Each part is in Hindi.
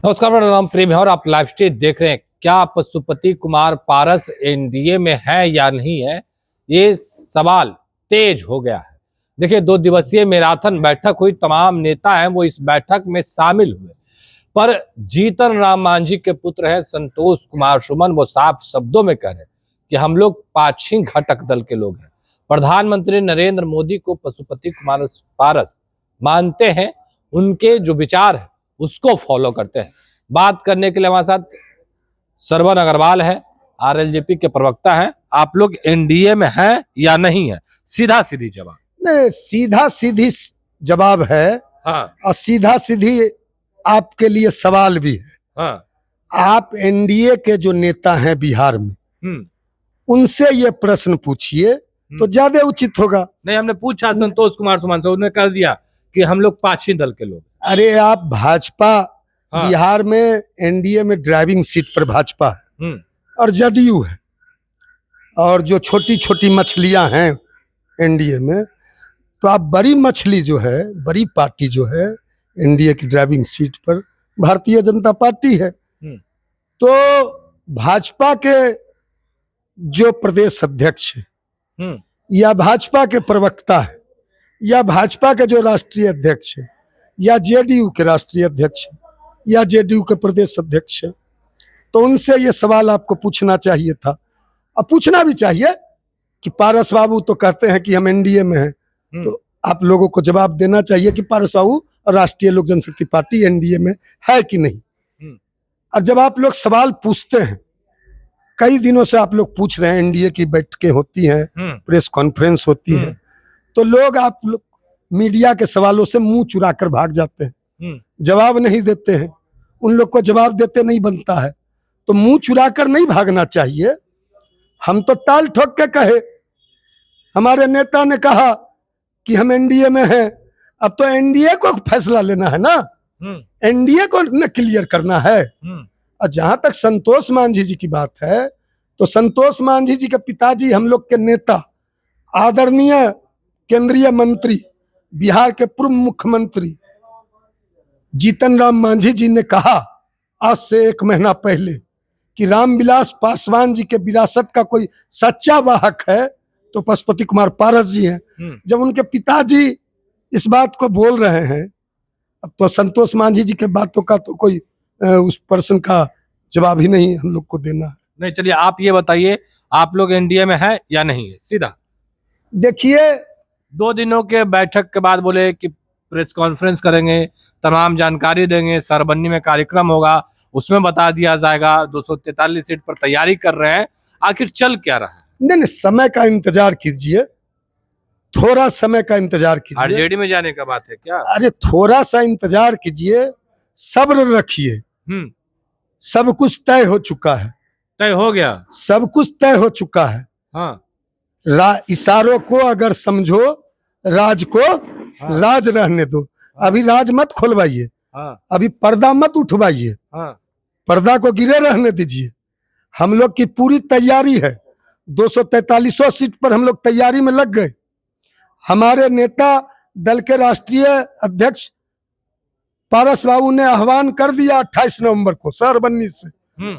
नमस्कार, मेरा नाम प्रेम है और आप लाइव स्टेज देख रहे हैं। क्या पशुपति कुमार पारस एनडीए में है या नहीं है, ये सवाल तेज हो गया है। देखिए, 2 दिवसीय मैराथन बैठक हुई, तमाम नेता हैं वो इस बैठक में शामिल हुए, पर जीतन राम मांझी के पुत्र है संतोष कुमार सुमन, वो साफ शब्दों में कह रहे हैं कि हम लोग पाछी घटक दल के लोग हैं। प्रधानमंत्री नरेंद्र मोदी को पशुपति कुमार पारस मानते हैं, उनके जो विचार है उसको फॉलो करते हैं। बात करने के लिए हमारे साथ श्रवण अग्रवाल है, आरएलजेपी के प्रवक्ता हैं। आप लोग एनडीए में हैं या नहीं है, सीधा सीधी जवाब। नहीं, सीधा सीधी जवाब है। हाँ और सीधा सीधी आपके लिए सवाल भी है। हाँ। आप एनडीए के जो नेता हैं बिहार में, उनसे ये प्रश्न पूछिए तो ज्यादा उचित होगा। नहीं, हमने पूछा संतोष कुमार सुमन से, उन्होंने कह दिया कि हम लोग पाछी दल के लोग। अरे आप भाजपा, हाँ। बिहार में एनडीए में ड्राइविंग सीट पर भाजपा है और जदयू है, और जो छोटी छोटी मछलियां हैं एनडीए में, तो आप बड़ी मछली जो है, बड़ी पार्टी जो है एनडीए की ड्राइविंग सीट पर भारतीय जनता पार्टी है। तो भाजपा के जो प्रदेश अध्यक्ष है या भाजपा के प्रवक्ता है या भाजपा के जो राष्ट्रीय अध्यक्ष है या जेडीयू के राष्ट्रीय अध्यक्ष है या जेडीयू के प्रदेश अध्यक्ष है, तो उनसे ये सवाल आपको पूछना चाहिए था। अब पूछना भी चाहिए कि पारस बाबू तो कहते हैं कि हम एनडीए में हैं, तो आप लोगों को जवाब देना चाहिए कि पारस बाबू राष्ट्रीय लोक जनशक्ति पार्टी एनडीए में है कि नहीं। और जब आप लोग सवाल पूछते हैं, कई दिनों से आप लोग पूछ रहे हैं, एनडीए की बैठकें होती हैं, प्रेस कॉन्फ्रेंस होती है, तो लोग आप लोग मीडिया के सवालों से मुंह चुरा कर भाग जाते हैं, जवाब नहीं देते हैं। उन लोग को जवाब देते नहीं बनता है, तो मुंह चुरा कर नहीं भागना चाहिए। हम तो ताल ठोक के कहे, हमारे नेता ने कहा कि हम एनडीए में हैं, अब तो एनडीए को फैसला लेना है ना, एनडीए को न क्लियर करना है। और जहां तक संतोष मांझी जी की बात है, तो संतोष मांझी जी के पिताजी हम लोग के नेता, आदरणीय केंद्रीय मंत्री, बिहार के पूर्व मुख्यमंत्री जीतन राम मांझी जी ने कहा आज से 1 महीना पहले कि रामविलास पासवान जी के विरासत का कोई सच्चा वाहक है तो पशुपति कुमार पारस जी हैं। जब उनके पिताजी इस बात को बोल रहे हैं, अब तो संतोष मांझी जी के बातों का तो कोई उस पर्सन का जवाब ही नहीं हम लोग को देना है। नहीं, चलिए आप ये बताइए, आप लोग एनडीए में है या नहीं है, सीधा। देखिए, 2 दिनों के बैठक के बाद बोले कि प्रेस कॉन्फ्रेंस करेंगे, तमाम जानकारी देंगे, सरबन्नी में कार्यक्रम होगा, उसमें बता दिया जाएगा। 243 सीट पर तैयारी कर रहे हैं, आखिर चल क्या रहा है? नहीं, समय का इंतजार कीजिए, थोड़ा समय का इंतजार कीजिए। आरजेडी में जाने का बात है क्या? अरे थोड़ा सा इंतजार कीजिए, सब्र रखिए। सब कुछ तय हो चुका है। तय हो गया? सब कुछ तय हो चुका है। हाँ। इशारों को अगर समझो, राज को राज रहने दो। अभी राज मत खोलवाइए, अभी पर्दा मत उठवाइए, पर्दा को गिरे रहने दीजिए। हम लोग की पूरी तैयारी है, 243 सीट पर हम लोग तैयारी में लग गए। हमारे नेता दल के राष्ट्रीय अध्यक्ष पारस बाबू ने आह्वान कर दिया 28 नवंबर को सरबन्नी से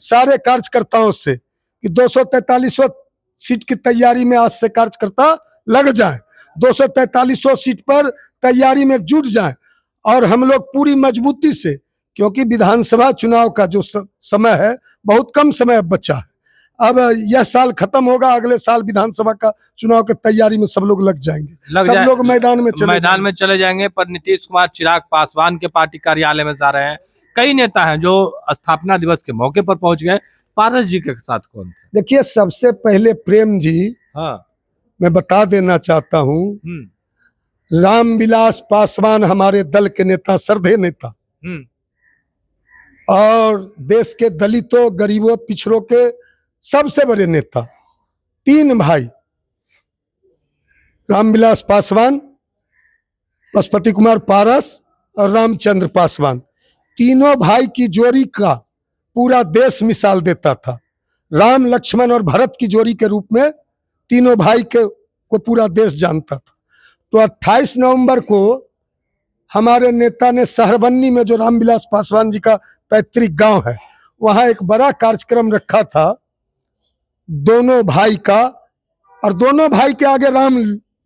सारे कार्यकर्ताओं से कि 243 सीट की तैयारी में आज से कार्यकर्ता लग जाए, 243 सीट पर तैयारी में जुट जाए, और हम लोग पूरी मजबूती से, क्योंकि विधानसभा चुनाव का जो समय है बहुत कम समय बचा है। अब यह साल खत्म होगा, अगले साल विधानसभा का चुनाव की तैयारी में सब लोग लग जाएंगे, सब लोग मैदान में चले जाएंगे। पर नीतीश कुमार चिराग पासवान के पार्टी कार्यालय में जा रहे हैं, कई नेता हैं जो स्थापना दिवस के मौके पर पहुंच गए। पारस जी के साथ कौन थे? देखिए, सबसे पहले प्रेम जी, मैं बता देना चाहता हूँ, रामविलास पासवान हमारे दल के नेता, श्रद्धेय नेता, और देश के दलितों, गरीबों, पिछड़ों के सबसे बड़े नेता। 3 भाई, रामविलास पासवान, पशुपति कुमार पारस और रामचंद्र पासवान, तीनों भाई की जोड़ी का पूरा देश मिसाल देता था। राम, लक्ष्मण और भरत की जोड़ी के रूप में तीनों भाई को पूरा देश जानता था। तो 28 नवंबर को हमारे नेता ने सहरबन्नी में जो रामविलास पासवान जी का पैतृक गांव है, वहां एक बड़ा कार्यक्रम रखा था दोनों भाई का, और दोनों भाई के आगे राम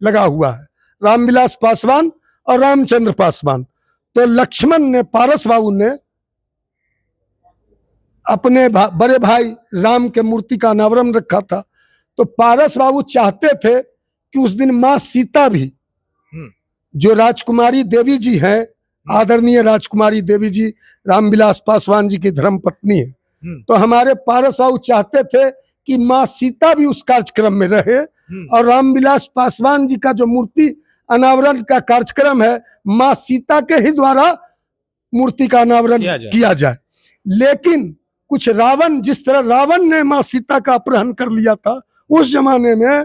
लगा हुआ है, रामविलास पासवान और रामचंद्र पासवान। तो लक्ष्मण ने, पारस बाबू ने अपने बड़े भाई राम के मूर्ति का अनावरण रखा था। तो पारस बाबू चाहते थे कि उस दिन मां सीता भी, जो राजकुमारी देवी जी हैं, आदरणीय राजकुमारी देवी जी रामविलास पासवान जी की धर्म पत्नी है, तो हमारे पारस बाबू चाहते थे कि मां सीता भी उस कार्यक्रम में रहे, और रामविलास पासवान जी का जो मूर्ति अनावरण का कार्यक्रम है, मां सीता के ही द्वारा मूर्ति का अनावरण किया जाए। लेकिन कुछ रावण, जिस तरह रावण ने मां सीता का अपहरण कर लिया था उस जमाने में,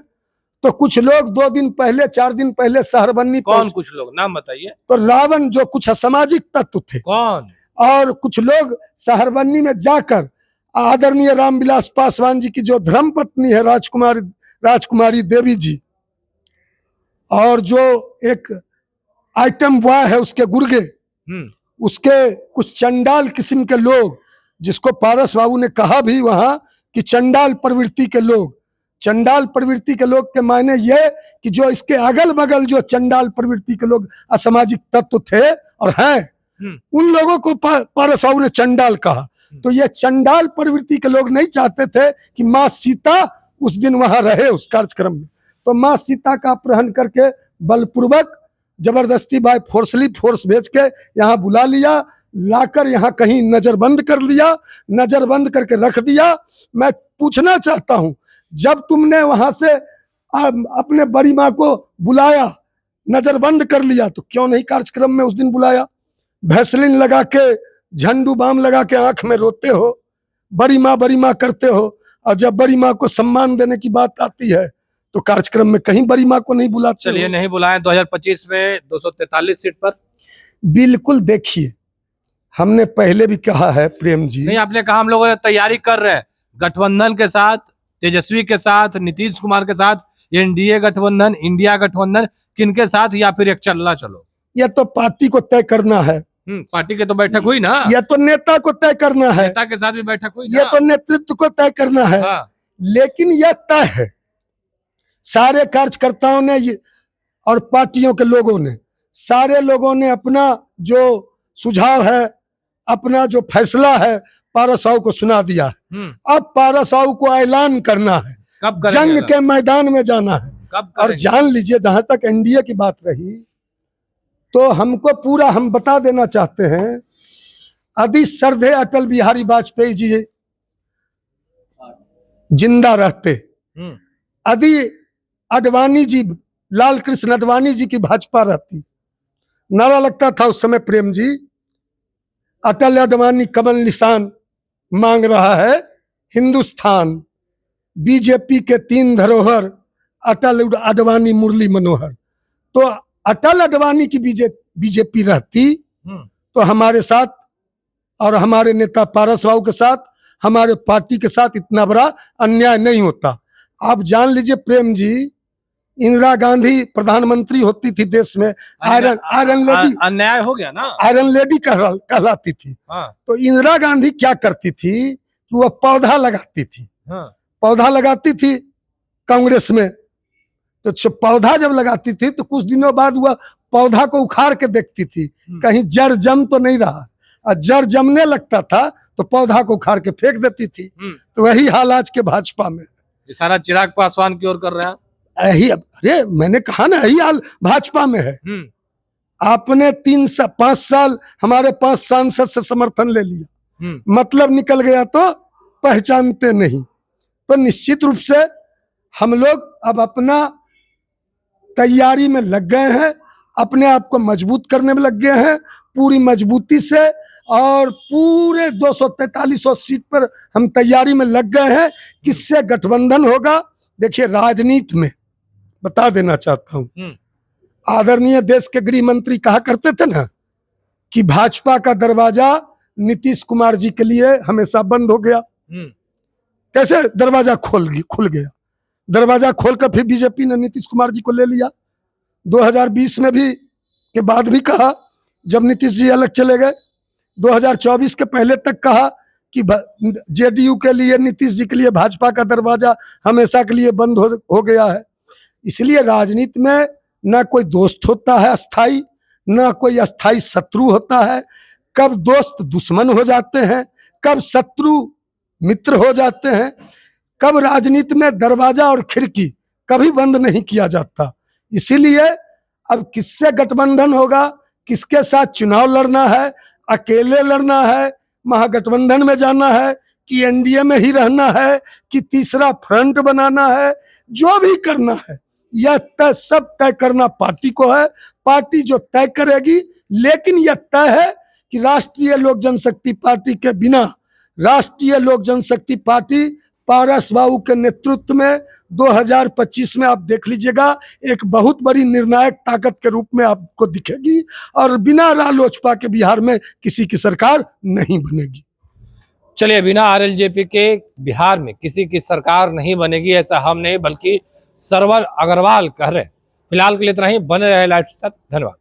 तो कुछ लोग 2 दिन पहले, 4 दिन पहले सहरबन्नी, कौन कुछ लोग, नाम बताइए। तो रावण जो कुछ असामाजिक तत्व थे, कौन, और कुछ लोग सहरबन्नी में जाकर आदरणीय रामविलास पासवान जी की जो धर्म पत्नी है राजकुमारी देवी जी, और जो एक आइटम बॉय है उसके गुर्गे, उसके कुछ चंडाल किस्म के लोग, जिसको पारस बाबू ने कहा भी वहां कि चंडाल प्रवृत्ति के लोग। चंडाल प्रवृत्ति के लोग के मायने ये कि जो इसके अगल बगल जो चंडाल प्रवृत्ति के लोग असामाजिक तत्व थे और हैं, उन लोगों को पारस बाबू ने चंडाल कहा। तो ये चंडाल प्रवृत्ति के लोग नहीं चाहते थे कि मां सीता उस दिन वहां रहे उस कार्यक्रम में। तो मां सीता का अपहरण करके बलपूर्वक जबरदस्ती बाय फोर्स भेज के यहाँ बुला लिया, लाकर यहाँ कहीं नजरबंद कर लिया, नजरबंद करके रख दिया। मैं पूछना चाहता हूँ, जब तुमने वहां से अपने बड़ी माँ को बुलाया, नजरबंद कर लिया, तो क्यों नहीं कार्यक्रम में उस दिन बुलाया? भैसलिन लगा के, झंडू बाम लगा के आंख में रोते हो, बड़ी माँ करते हो, और जब बड़ी माँ को सम्मान देने की बात आती है तो कार्यक्रम में कहीं बड़ी माँ को नहीं बुलाते। चलिए, नहीं बुलाएं 2025 में 243 सीट पर। बिल्कुल, देखिए हमने पहले भी कहा है प्रेम जी। नहीं, आपने कहा हम लोग तैयारी कर रहे हैं गठबंधन के साथ, तेजस्वी के साथ, नीतीश कुमार के साथ, एनडीए गठबंधन, इंडिया गठबंधन, किनके साथ, या फिर एक चलना चलो? यह तो पार्टी को तय करना है। पार्टी के तो बैठक हुई ना। यह तो नेता को तय करना है। नेता के साथ भी बैठक हुई। यह तो नेतृत्व को तय करना है। हाँ। लेकिन यह तय है, सारे कार्यकर्ताओं ने और पार्टियों के लोगों ने, सारे लोगों ने अपना जो सुझाव है, अपना जो फैसला है पारस बाबू को सुना दिया है। अब पारस बाबू को ऐलान करना है, कब जंग के मैदान में जाना है। कब और जान लीजिए, जहां तक एनडीए की बात रही, तो हमको पूरा हम बता देना चाहते हैं, यदि श्रद्धेय अटल बिहारी वाजपेयी जी जिंदा रहते, यदि अडवाणी जी, लाल कृष्ण अडवाणी जी की भाजपा रहती, नारा लगता था उस समय प्रेम जी, अटल अडवाणी कमल निशान मांग रहा है हिंदुस्तान, बीजेपी के 3 धरोहर, अटल अडवाणी मुरली मनोहर। तो अटल अडवाणी की बीजेपी रहती तो हमारे साथ और हमारे नेता पारस बाबू के साथ, हमारे पार्टी के साथ इतना बड़ा अन्याय नहीं होता। आप जान लीजिए प्रेम जी, इंदिरा गांधी प्रधानमंत्री होती थी देश में, आयरन लेडी, अन्याय हो गया ना, आयरन लेडी कहलाती थी। तो इंदिरा गांधी क्या करती थी, वो पौधा लगाती थी। पौधा लगाती थी कांग्रेस में, तो पौधा जब लगाती थी तो कुछ दिनों बाद वह पौधा को उखाड़ के देखती थी कहीं जड़ जम तो नहीं रहा, और जड़ जमने लगता था तो पौधा को उखाड़ के फेंक देती थी। तो वही हाल आज के भाजपा में, सारा चिराग पासवान की ओर कर रहे हैं। यही, अरे मैंने कहा ना, यही हाल भाजपा में है। आपने 3-5 साल हमारे 5 सांसद से समर्थन ले लिया, मतलब निकल गया तो पहचानते नहीं। तो निश्चित रूप से हम लोग अब अपना तैयारी में लग गए हैं, अपने आप को मजबूत करने में लग गए हैं पूरी मजबूती से, और पूरे 243 सीट पर हम तैयारी में लग गए हैं। किससे गठबंधन होगा? देखिए, राजनीति में बता देना चाहता हूं, आदरणीय देश के गृह मंत्री कहा करते थे ना कि भाजपा का दरवाजा नीतीश कुमार जी के लिए हमेशा बंद हो गया। कैसे दरवाजा खुल गया? दरवाजा खोलकर फिर बीजेपी ने नीतीश कुमार जी को ले लिया। 2020 में भी के बाद भी कहा जब नीतीश जी अलग चले गए, 2024 के पहले तक कहा कि जेडीयू के लिए, नीतीश जी के लिए भाजपा का दरवाजा हमेशा के लिए बंद हो गया है। इसलिए राजनीति में न कोई दोस्त होता है अस्थाई, न कोई अस्थाई शत्रु होता है। कब दोस्त दुश्मन हो जाते हैं, कब शत्रु मित्र हो जाते हैं, कब राजनीति में दरवाजा और खिड़की कभी बंद नहीं किया जाता। इसीलिए अब किससे गठबंधन होगा, किसके साथ चुनाव लड़ना है, अकेले लड़ना है, महागठबंधन में जाना है, कि एनडीए में ही रहना है, कि तीसरा फ्रंट बनाना है, जो भी करना है यह तय सब तय करना पार्टी को है। पार्टी जो तय करेगी, लेकिन यह तय है कि राष्ट्रीय लोक जनशक्ति पार्टी के बिना, राष्ट्रीय लोक जनशक्ति पार्टी पारस बाबू के नेतृत्व में 2025 में आप देख लीजिएगा एक बहुत बड़ी निर्णायक ताकत के रूप में आपको दिखेगी, और बिना रालोचपा के बिहार में किसी की सरकार नहीं बनेगी। चलिए, बिना आरएलजेपी के बिहार में किसी की सरकार नहीं बनेगी, ऐसा हम नहीं बल्कि सरवर अग्रवाल कह रहे हैं। फिलहाल के लिए इतना ही। बने रहे लाइव के साथ। धन्यवाद।